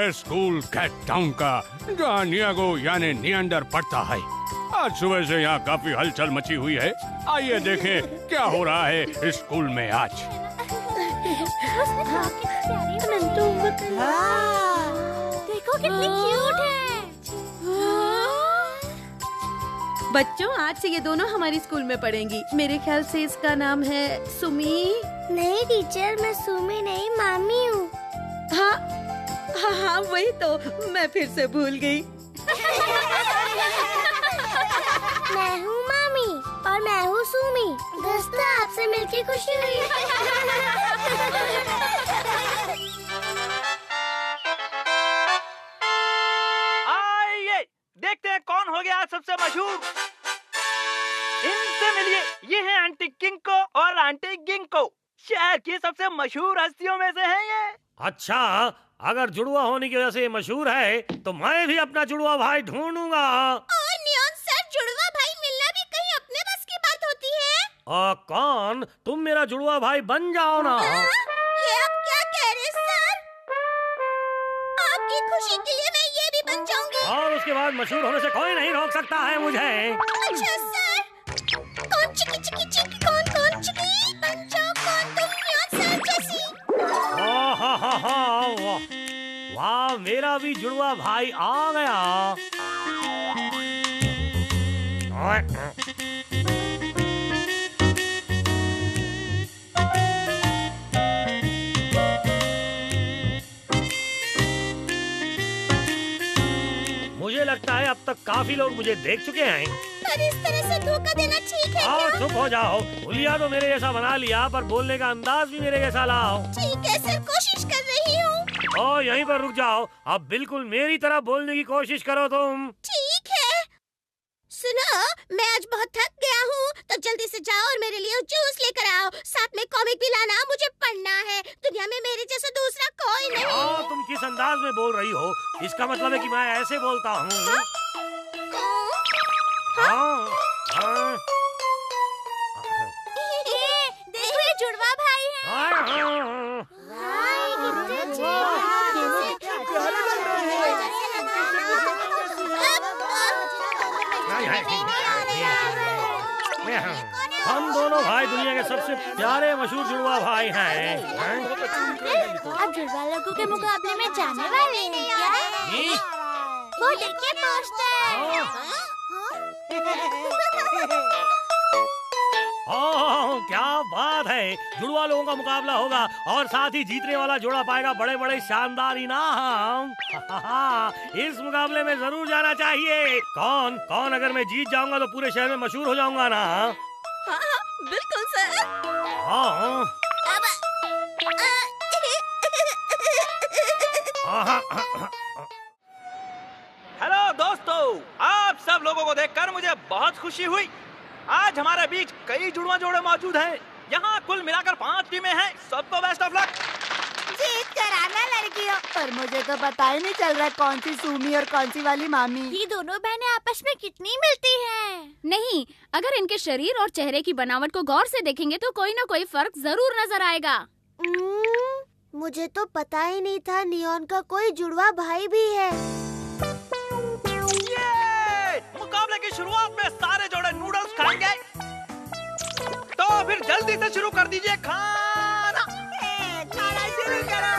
है school cat town का, जहाँ नियागो यानी नियंडर पढ़ता है। आज सुबह से यहाँ काफी हलचल मची हुई है। आइए देखें क्या हो रहा है इस स्कूल में आज। देखो कितनी क्यूट है। बच्चों, आज से ये दोनों हमारी स्कूल में पढ़ेंगी। मेरे ख्याल से इसका नाम है सुमी। नहीं टीचर, मैं सुमी नहीं मामी हूँ। हाँ हाँ हाँ, वही तो, मैं फिर से भूल गई। मैं हूँ मामी और मैं हूँ सुमी। दोस्तों, आपसे मिलके खुशी हुई। आइए देखते हैं कौन हो गया आज सबसे मशहूर। इनसे मिलिए, ये है आंटी किंको और आंटी गिंको। शहर की सबसे मशहूर हस्तियों में से हैं ये। अच्छा, अगर जुड़वा होने की वजह से ये मशहूर है तो मैं भी अपना जुड़वा भाई ढूंढूंगा। नियॉन सर, जुड़वा भाई मिलना भी कहीं अपने बस की बात होती है? कौन? तुम मेरा जुड़वा भाई बन जाओ ना। ये आप क्या कह रहे सर? आपकी खुशी के लिए मैं ये भी बन जाऊंगी। और उसके बाद मशहूर होने से कोई नहीं रोक सकता है मुझे। अच्छा सर, कौन चिकी चिकी चिकी, कौन कौन चिकी बन जाओ, कौन तुम नियॉन सर जैसी। वाह वाह, मेरा भी जुड़वा भाई आ गया। मुझे लगता है अब तक काफी लोग मुझे देख चुके हैं। पर इस तरह से धोखा देना ठीक है क्या? चुप हो जाओ। हुलिया तो मेरे जैसा बना लिया, पर बोलने का अंदाज भी मेरे जैसा लाओ। ठीक है सर, कोशिश कर रही हूँ। और यहीं पर रुक जाओ। अब बिल्कुल मेरी तरह बोलने की कोशिश करो तुम। ठीक है। सुनो, मैं आज बहुत थक गया हूँ, तो जल्दी से जाओ और मेरे लिए जूस लेकर आओ। साथ में कॉमिक भी लाना, मुझे पढ़ना है। दुनिया में मेरे जैसा दूसरा कोई नहीं। तुम किस अंदाज में बोल रही हो? इसका मतलब है कि मैं ऐसे बोलता हूँ। देखो, ये जुड़वा भाई है। हम दोनों भाई दुनिया के सबसे प्यारे मशहूर जुड़वा भाई हैं। आप जुड़वा लोगों के मुकाबले में जाने वाले हैं क्या? वो देखिए पोस्टर। क्या बात है, जुड़वा लोगों का मुकाबला होगा और साथ ही जीतने वाला जोड़ा पाएगा बड़े बड़े शानदार इनाम। इस मुकाबले में जरूर जाना चाहिए। कौन कौन? अगर मैं जीत जाऊंगा तो पूरे शहर में मशहूर हो जाऊंगा ना। हाँ हाँ, बिल्कुल सर। हाँ। हेलो दोस्तों, आप सब लोगों को देखकर मुझे बहुत खुशी हुई। आज हमारे बीच कई जुड़वा जोड़े मौजूद हैं। यहाँ कुल मिलाकर 5 टीमें हैं। सबको बेस्ट ऑफ लक। जीत कर आना लड़कियों। पर मुझे तो पता ही नहीं चल रहा कौन सी सुमी और कौन सी वाली मामी। ये दोनों बहनें आपस में कितनी मिलती हैं। नहीं, अगर इनके शरीर और चेहरे की बनावट को गौर से देखेंगे तो कोई ना कोई फर्क जरूर नजर आएगा। मुझे तो पता ही नहीं था नियॉन का कोई जुड़वा भाई भी है। मुकाबले की शुरुआत में सारे जोड़े नूडल्स खाएंगे, तो फिर जल्दी से शुरू कर दीजिए खाना। खाना शुरू करो।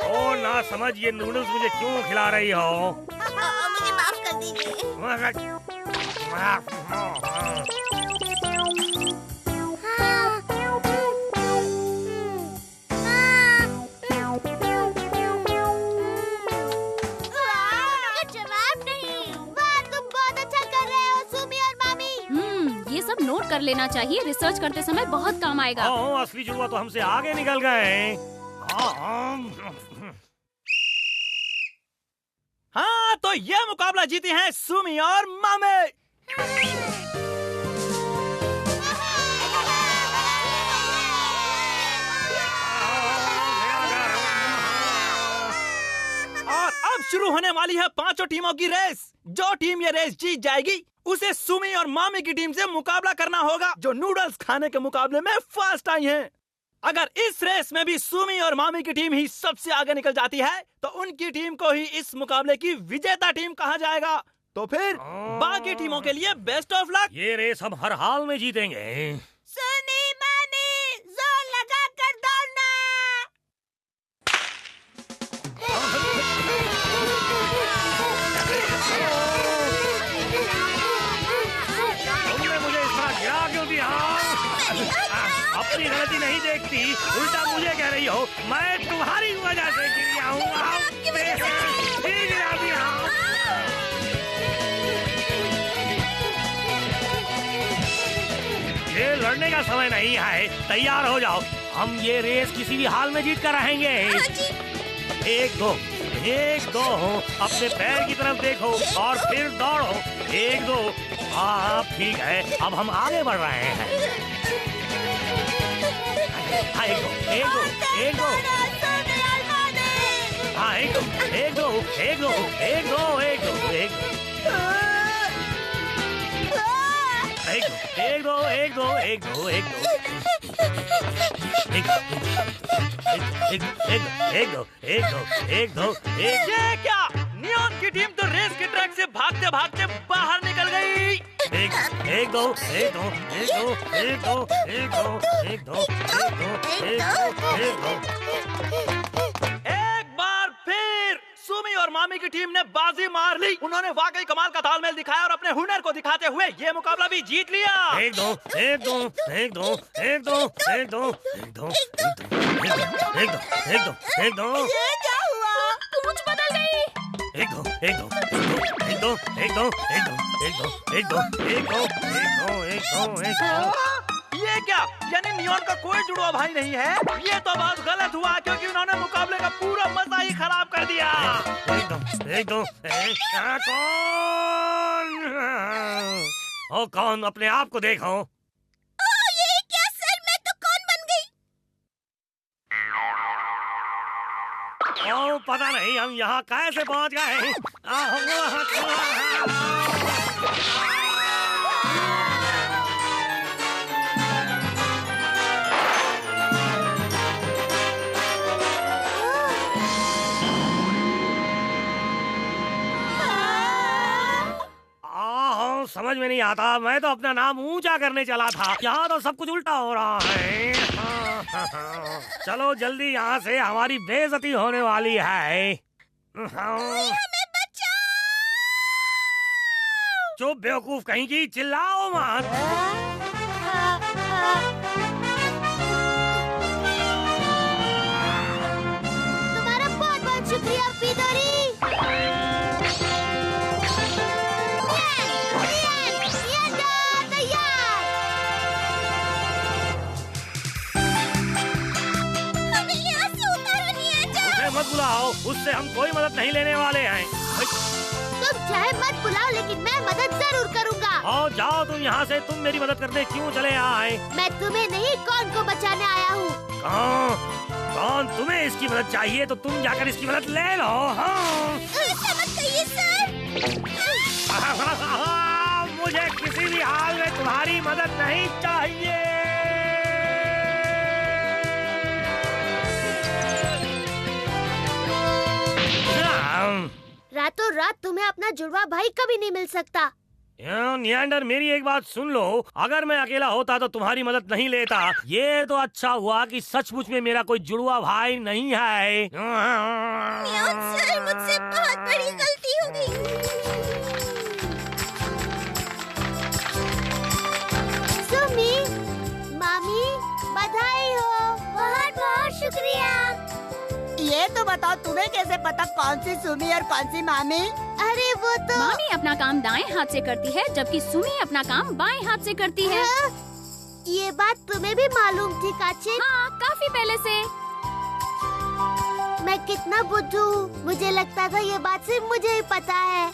ओ ना समझ, ये नूडल्स मुझे क्यों खिला रही हो? मुझे माफ कर दीजिए। जवाब नहीं। वाह, तुम बहुत अच्छा कर रहे हो सुमी और मामी। ये सब नोट कर लेना चाहिए, रिसर्च करते समय बहुत काम आएगा। असली जुड़वा तो हमसे आगे निकल गए। हाँ, तो ये मुकाबला जीते हैं सुमी और मामे। और अब शुरू होने वाली है 5 टीमों की रेस। जो टीम ये रेस जीत जाएगी उसे सुमी और मामी की टीम से मुकाबला करना होगा, जो नूडल्स खाने के मुकाबले में फर्स्ट आई हैं। अगर इस रेस में भी सुमी और मामी की टीम ही सबसे आगे निकल जाती है तो उनकी टीम को ही इस मुकाबले की विजेता टीम कहा जाएगा। तो फिर बाकी टीमों के लिए बेस्ट ऑफ लक। ये रेस हम हर हाल में जीतेंगे। सुमी मामी जोर लगा कर दौड़ना। तुमने मुझे इस तरह गिरा क्यों दिया? अपनी गलती नहीं देखती, उल्टा मुझे कह रही हो मैं तुम्हारी वजह से गिरा हूँ। ये लड़ने का समय नहीं है, तैयार हो जाओ। हम ये रेस किसी भी हाल में जीत कर रहेंगे। एक दो अपने पैर की तरफ देखो और फिर दौड़ो। एक दो, हाँ ठीक है, अब हम आगे बढ़ रहे हैं। हाँ, एक दो, हाँ एक दो। ये क्या? नियॉन की टीम तो रेस के ट्रैक से भागते भागते बाहर निकल गई। एक दो। एक बार फिर सुमी और मामी की टीम ने बाजी मार ली। उन्होंने वाकई कमाल का तालमेल दिखाया और अपने हुनर को दिखाते हुए ये मुकाबला भी जीत लिया। एक दो। ये क्या हुआ? पूंछ बदल गई। ये क्या? यानी नियॉन का कोई जुड़वा भाई नहीं है? ये तो बहुत गलत हुआ, क्योंकि उन्होंने मुकाबले का पूरा मजा ही खराब कर दिया। कौन? अपने आप को देखो। ये क्या सर, मैं तो कौन बन गई? पता नहीं हम यहाँ कैसे पहुँच गए। समझ में नहीं आता, मैं तो अपना नाम ऊंचा करने चला था, यहाँ तो सब कुछ उल्टा हो रहा है। चलो जल्दी यहाँ से, हमारी बेइज्जती होने वाली है। चुप बेवकूफ कहीं की, चिल्लाओ मत। तुम्हारा बहुत बहुत शुक्रिया पीदोरी। मत बुलाओ, उससे हम कोई मदद नहीं लेने वाले हैं। तुम चाहे मत बुलाओ, लेकिन मैं मदद जरूर करूंगा। आओ जाओ तुम यहाँ से, तुम मेरी मदद करने क्यों चले आए? मैं तुम्हें नहीं, कौन को बचाने आया हूँ। कौन? तुम्हें इसकी मदद चाहिए तो तुम जाकर इसकी मदद ले लो। हाँ। ऐसा मत कहिए सर। मुझे किसी भी हाल में तुम्हारी मदद नहीं चाहिए। रातों रात तुम्हें अपना जुड़वा भाई कभी नहीं मिल सकता। नियंडर, मेरी एक बात सुन लो, अगर मैं अकेला होता तो तुम्हारी मदद नहीं लेता। ये तो अच्छा हुआ कि सचमुच में मेरा कोई जुड़वा भाई नहीं है। सर, मुझसे बहुत बड़ी गलती हो गई। सुमी, मामी, बधाई हो। बहुत बहुत शुक्रिया। ये तो बताओ, तुम्हें कैसे पता कौन सी सुमी और कौन सी मामी? अरे वो तो मामी अपना काम दाएं हाथ से करती है, जबकि सुमी अपना काम बाएं हाथ से करती है। ये बात तुम्हें भी मालूम थी काचिन? हाँ, काफी पहले से। मैं कितना बुद्धू हूँ, मुझे लगता था ये बात सिर्फ मुझे ही पता है।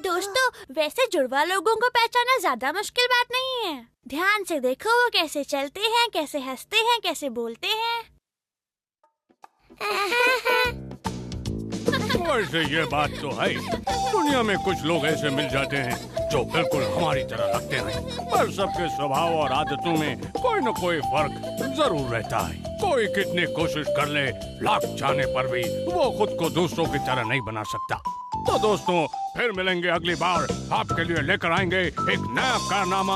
दोस्तों, वैसे जुड़वा लोगों को पहचानना ज्यादा मुश्किल बात नहीं है। ध्यान से देखो वो कैसे चलते हैं, कैसे हंसते हैं, कैसे बोलते हैं। वैसे ये बात तो है, दुनिया में कुछ लोग ऐसे मिल जाते हैं जो बिल्कुल हमारी तरह लगते हैं, पर सबके स्वभाव और आदतों में कोई न कोई फर्क जरूर रहता है। कोई कितनी कोशिश कर ले, लाख चाहने पर भी वो खुद को दूसरों की तरह नहीं बना सकता। तो दोस्तों, फिर मिलेंगे अगली बार। आपके लिए लेकर आएंगे एक नया कारनामा।